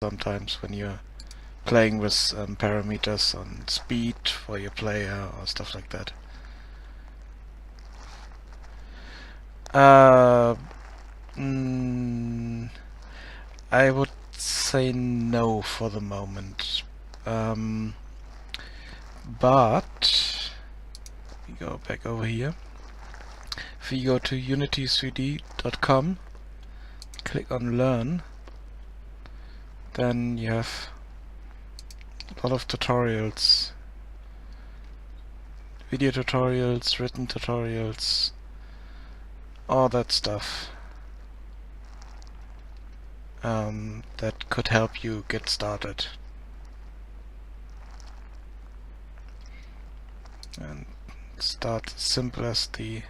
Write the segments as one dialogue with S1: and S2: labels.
S1: sometimes when you're playing with parameters on speed for your player or stuff like that. I would say no for the moment. But we go back over here. If you go to unity3d.com, click on Learn, then you have a lot of tutorials, video tutorials, written tutorials, all that stuff that could help you get started. And start simple as the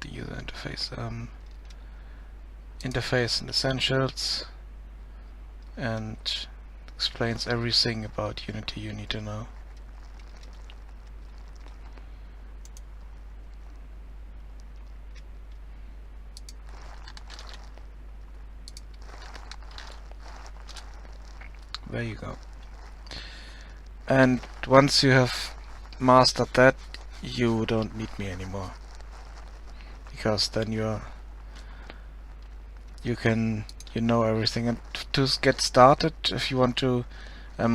S1: user interface. Interface and essentials, and explains everything about Unity you need to know. There you go. And once you have mastered that, you don't need me anymore, because then you know everything. And to get started, if you want to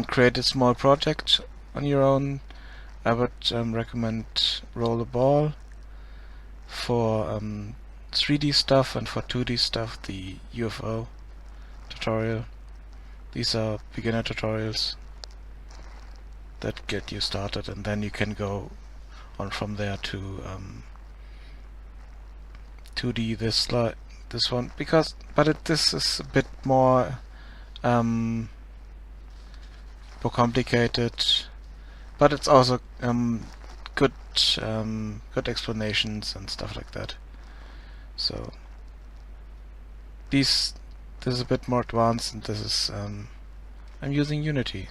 S1: create a small project on your own, I would recommend Rollerball for 3D stuff, and for 2D stuff the UFO tutorial. These are beginner tutorials that get you started, and then you can go on from there to 2D this one, this is a bit more complicated, but it's also good explanations and stuff like that. So this is a bit more advanced, and this is I'm using Unity.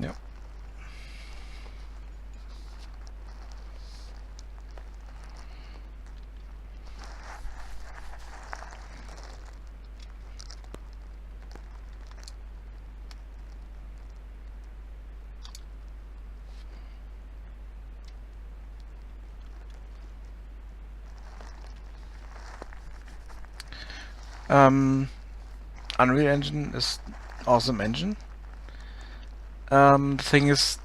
S1: Yep. Unreal Engine is awesome engine. The thing is,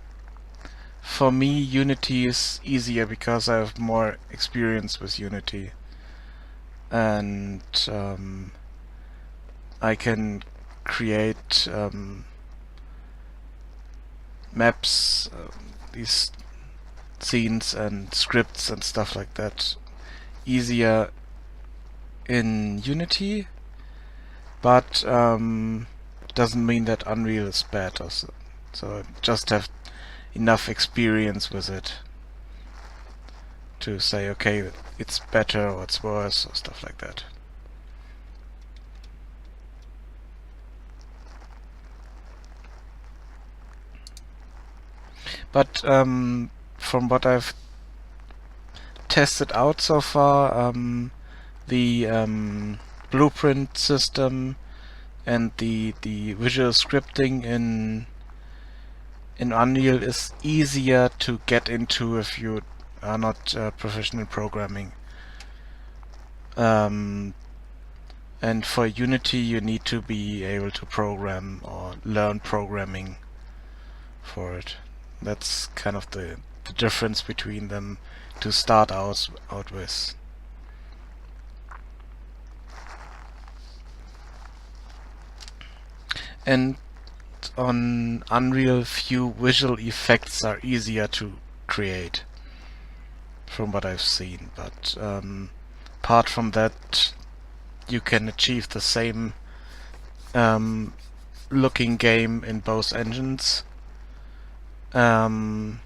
S1: for me, Unity is easier because I have more experience with Unity, and I can create maps, these scenes and scripts and stuff like that easier in Unity, but doesn't mean that Unreal is bad also. So I just have enough experience with it to say, okay, it's better or it's worse or stuff like that. But from what I've tested out so far, the blueprint system and the visual scripting in Unreal is easier to get into if you are not professional programming. And for Unity you need to be able to program or learn programming for it. That's kind of the difference between them to start out with. And on Unreal, few visual effects are easier to create, from what I've seen. But apart from that, you can achieve the same looking game in both engines, and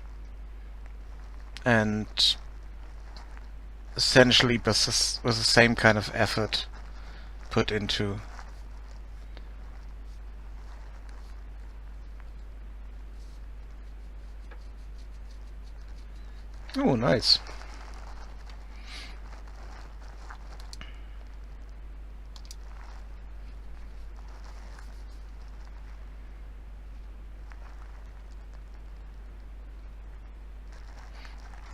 S1: essentially with the same kind of effort put into Oh, nice.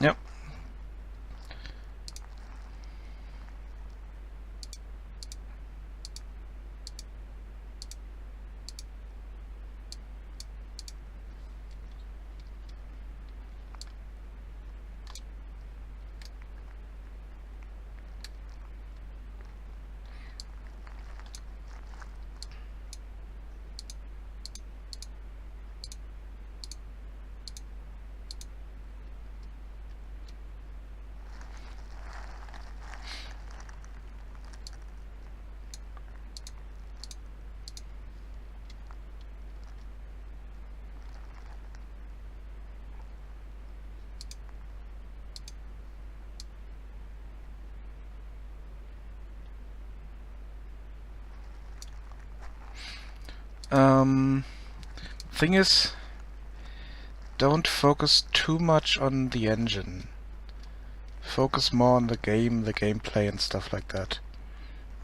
S1: Yep. Thing is, don't focus too much on the engine. Focus more on the game, the gameplay and stuff like that.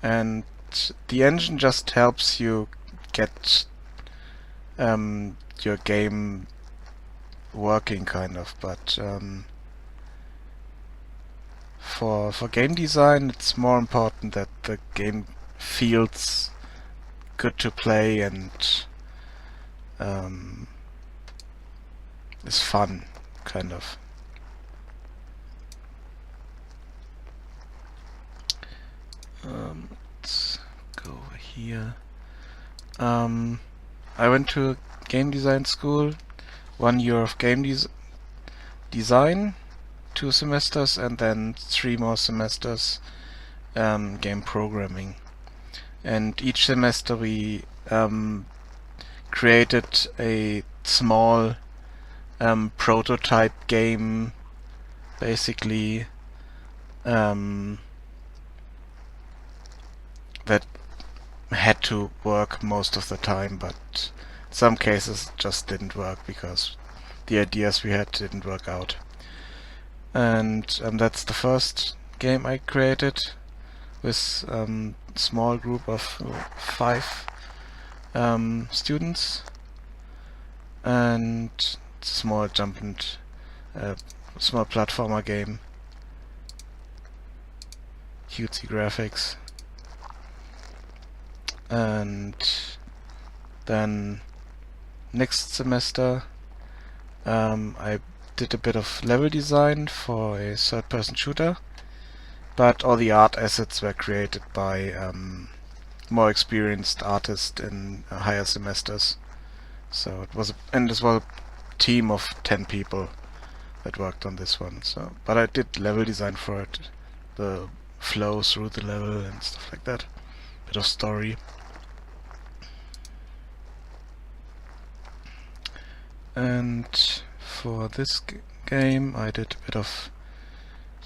S1: And the engine just helps you get your game working, kind of, but for game design it's more important that the game feels good to play and is fun, kind of. Let's go over here. I went to game design school, 1 year of game design, 2 semesters, and then 3 more semesters game programming. And each semester we created a small prototype game, basically, that had to work most of the time, but some cases just didn't work because the ideas we had didn't work out. And that's the first game I created with a small group of 5 students, and it's a small jump and small platformer game, cutesy graphics. And then next semester I did a bit of level design for a third-person shooter, but all the art assets were created by more experienced artists in higher semesters. So it was a team of 10 people that worked on this one. So, but I did level design for it, the flow through the level and stuff like that, bit of story. And for this game I did a bit of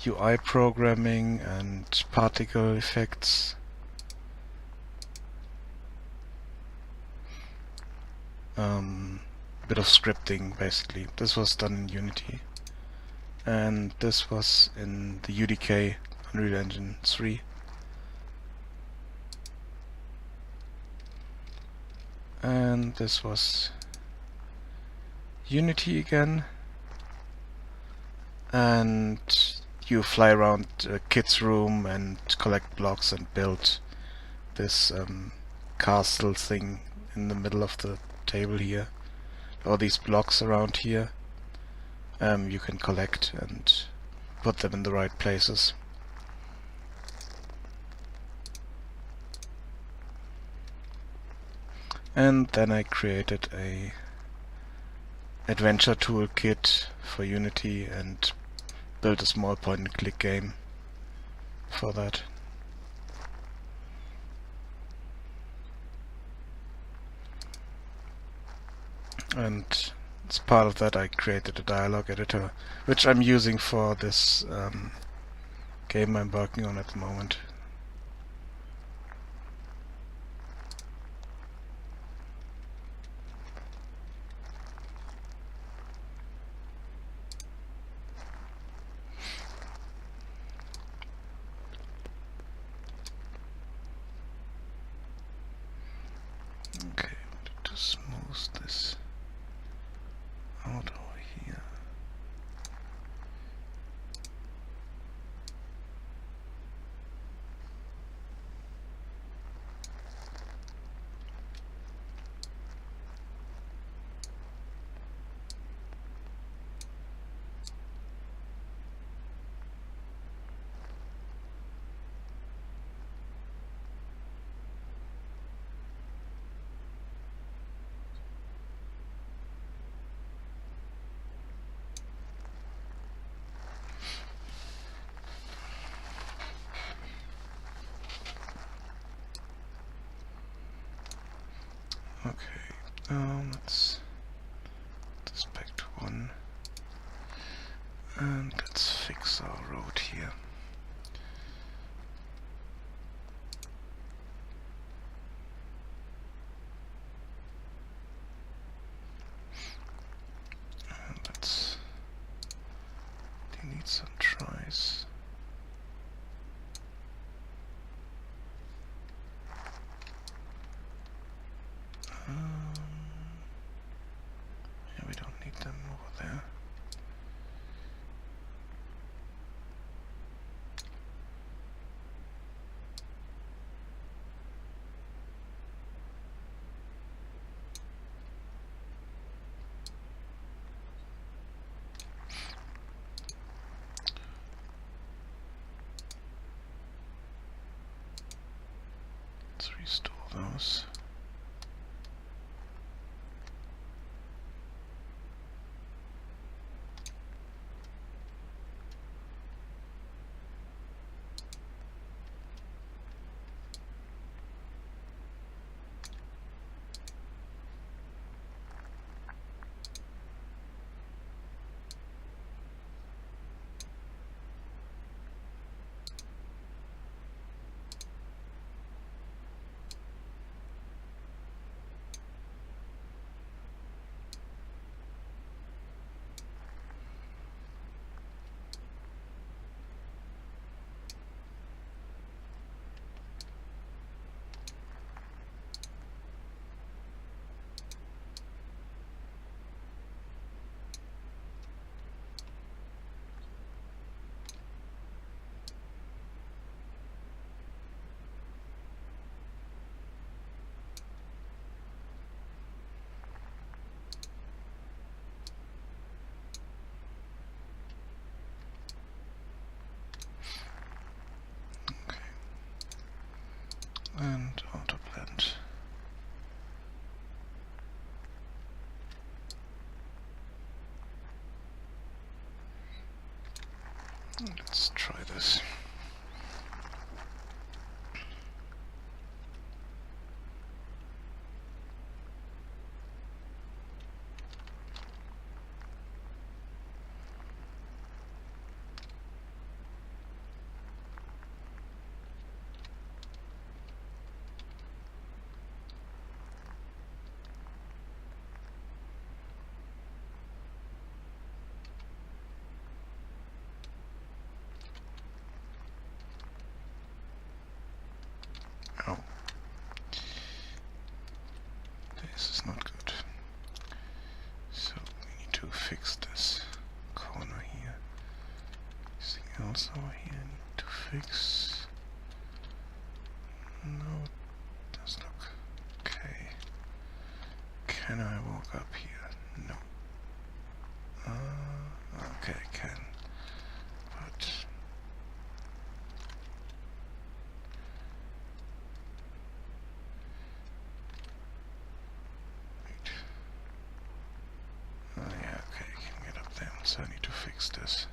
S1: UI programming and particle effects. Bit of scripting, basically. This was done in Unity, and this was in the UDK, Unreal Engine 3. And this was Unity again, and you fly around a kid's room and collect blocks and build this castle thing in the middle of the table here. All these blocks around here you can collect and put them in the right places. And then I created a adventure toolkit for Unity and built a small point-and-click game for that. And as part of that I created a dialogue editor, which I'm using for this game I'm working on at the moment. Let's put this back to 1. And let's fix our road here. And let's delete some tries. Yeah, we don't need them over there. Let's restore those. And auto blend. Let's try this. Oh, this is not good. So we need to fix this corner here. Anything else over here I need to fix? No, it does look okay. Can I walk up here? No. Okay, I can. But wait. Oh yeah, okay, I can get up there, so I need to fix this.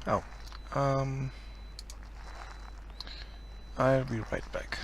S1: Oh, I'll be right back.